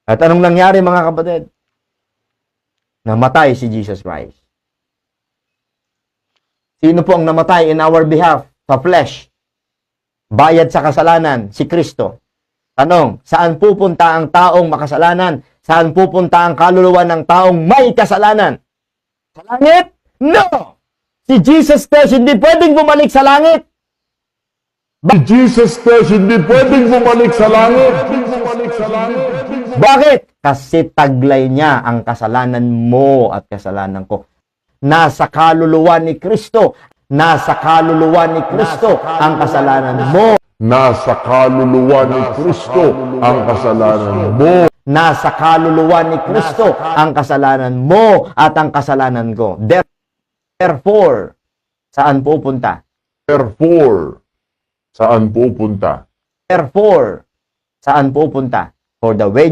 At anong nangyari mga kapatid? Namatay si Jesus Christ. Sino po ang namatay in our behalf sa flesh? Bayad sa kasalanan, si Kristo. Tanong, saan pupunta ang taong makasalanan? Saan pupunta ang kaluluwa ng taong may kasalanan? Sa langit? No! Si Jesus Christ hindi pwedeng bumalik sa langit. Si Jesus Christ hindi pwedeng bumalik sa langit. Bakit? Kasi taglay niya ang kasalanan mo at kasalanan ko. Nasa kaluluwa ni Kristo. Nasa kaluluwa ni Kristo ang kasalanan mo. Nasa kaluluwa ni Kristo ang kasalanan mo. Nasa kaluluwa ni Kristo ang kasalanan mo at ang kasalanan ko. Therefore, saan pupunta? Therefore, saan pupunta? Therefore, saan pupunta? For the wages